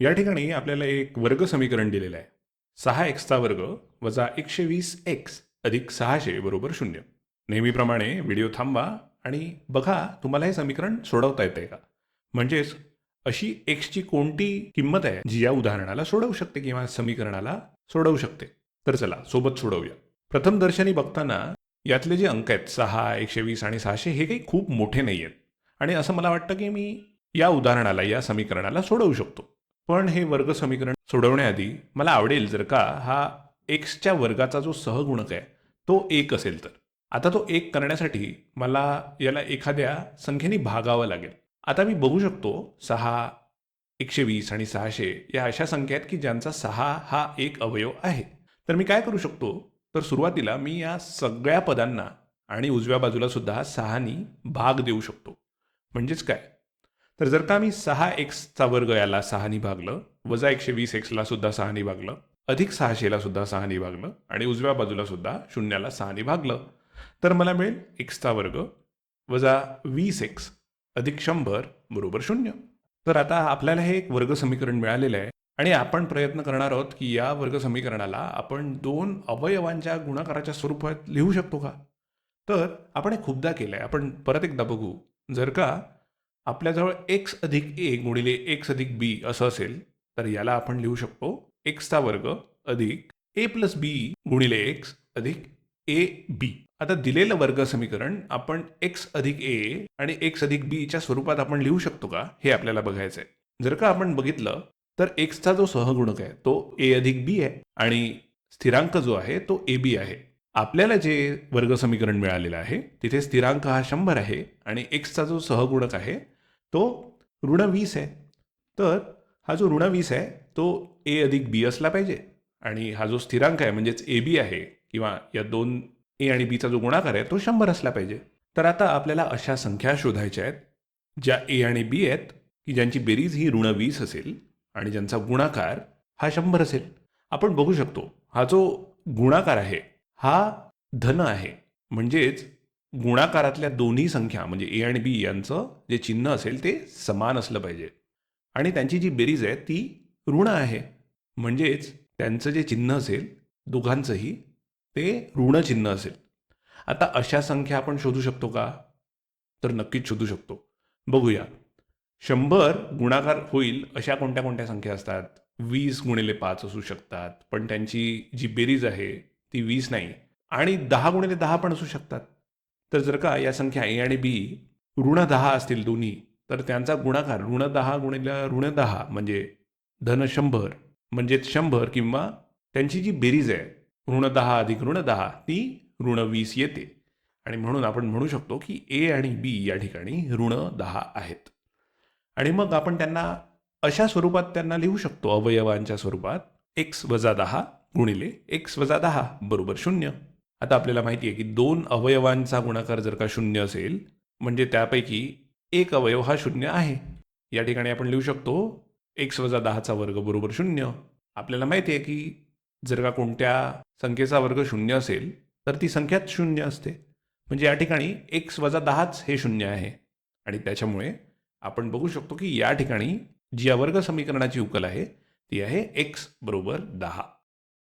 या ठिकाणी आपल्याला एक वर्ग समीकरण दिलेलं आहे. 6x चा वर्ग वजा 120x अधिक 600 बरोबर 0. नेहमीप्रमाणे व्हिडिओ थांबवा आणि बघा तुम्हाला हे समीकरण सोडवता येते का. म्हणजेच अशी एक्सची कोणती किंमत आहे जी या उदाहरणाला सोडवू शकते किंवा समीकरणाला सोडवू शकते. तर चला सोबत सोडवूया. प्रथम दर्शनी बघताना यातले जे अंक आहेत 6, 120 आणि 600 हे काही खूप मोठे नाही आहेत आणि असं मला वाटतं की मी या उदाहरणाला या समीकरणाला सोडवू शकतो. पण हे वर्ग समीकरण सोडवण्याआधी मला आवडेल जर का हा एक्सच्या वर्गाचा जो सहगुणक आहे तो 1 असेल तर. आता तो 1 करण्यासाठी मला याला एखाद्या संख्येने भागावं लागेल. आता मी बघू शकतो 6, 120 आणि 600 या अशा संख्या आहेत की ज्यांचा 6 हा एक अवयव आहे. तर मी काय करू शकतो, तर सुरुवातीला मी या सगळ्या पदांना आणि उजव्या बाजूला सुद्धा 6 नी भाग देऊ शकतो. म्हणजेच काय, तर जर का मी 6x चा वर्ग याला 6 नी भागलं, वजा 120x ला सुद्धा 6 नी भागलं, अधिक 600 ला सुद्धा 6 नी भागलं आणि उजव्या बाजूला सुद्धा शून्याला 6 नी भागलं, तर मला मिळेल x चा वर्ग वजा 20x अधिक 100 बरोबर 0. तर आता आपल्याला हे एक वर्ग समीकरण मिळालेलं आहे आणि आपण प्रयत्न करणार आहोत की या वर्ग समीकरणाला आपण 2 अवयवांच्या गुणाकाराच्या स्वरूपात लिहू शकतो का. तर आपण हे खूपदा केलं आहे. आपण परत एकदा बघू. जर का आपल्याजवळ x अधिक a गुणिले x अधिक b असं असेल, तर याला आपण लिहू शकतो x चा वर्ग अधिक a प्लस b गुणिले x अधिक a b. आता दिलेलं वर्ग समीकरण आपण x अधिक a आणि x अधिक b च्या स्वरूपात आपण लिहू शकतो का, हे आपल्याला बघायचं आहे. जर का आपण बघितलं तर x चा जो सहगुणक आहे तो a अधिक b आहे आणि स्थिरांक जो आहे तो ab आहे. आपल्याला जे वर्ग समीकरण मिळालेलं आहे तिथे स्थिरांक हा 100 आहे आणि x चा जो सहगुणक आहे तो ऋण 20 आहे. तर हा जो ऋण 20 आहे तो a अधिक b असला पाहिजे आणि हा जो स्थिरांक आहे म्हणजेच ab आहे किंवा या दोन a आणि b चा जो गुणाकार आहे तो 100 असला पाहिजे. तर आता आपल्याला अशा संख्या शोधायच्या आहेत ज्या a आणि b आहेत की ज्यांची बेरीज ही ऋण 20 असेल आणि ज्यांचा गुणाकार हा 100 असेल. आपण बघू शकतो हा जो गुणाकार आहे हा धन आहे. म्हणजेच गुणाकारातल्या दोन्ही संख्या म्हणजे a आणि b यांचं जे चिन्ह असेल ते समान असलं पाहिजे आणि त्यांची जी बेरीज आहे ती ऋण आहे. म्हणजेच त्यांचं जे चिन्ह असेल दोघांचंही ते ऋण चिन्ह असेल. आता अशा संख्या आपण शोधू शकतो का, तर नक्कीच शोधू शकतो. बघूया. 100 गुणाकार होईल अशा कोणत्या कोणत्या संख्या असतात. 20 गुणिले 5 असू शकतात, पण त्यांची जी बेरीज आहे ती 20 नाही. आणि 10 गुणिले 10 पण असू शकतात. तर जर का या संख्या a आणि b ऋण 10 असतील दोन्ही, तर त्यांचा गुणाकार ऋण 10 गुणिले ऋण 10 म्हणजे धन 100 म्हणजेच 100 किंवा त्यांची जी बेरीज आहे ऋण 10 अधिक ऋण 10 ती ऋण 20 येते. आणि म्हणून आपण म्हणू शकतो की a आणि b या ठिकाणी ऋण 10 आहेत. आणि मग आपण त्यांना अशा स्वरूपात त्यांना लिहू शकतो अवयवांच्या स्वरूपात x वजा 10 गुणिले x वजा 10 बरोबर 0. आता आपल्याला माहिती आहे की दोन अवयवांचा गुणाकार जर का 0 असेल म्हणजे त्यापैकी एक अवयव हा 0 आहे. या ठिकाणी आपण लिहू शकतो x वजा 10 चा वर्ग बरोबर 0. आपल्याला माहिती आहे की जर का कोणत्या संख्येचा वर्ग 0 असेल तर ती संख्याच 0 असते. म्हणजे या ठिकाणी x वजा 10च हे 0 आहे आणि त्याच्यामुळे आपण बघू शकतो की या ठिकाणी जी या वर्ग समीकरणाची उकल आहे ती आहे x बरोबर 10.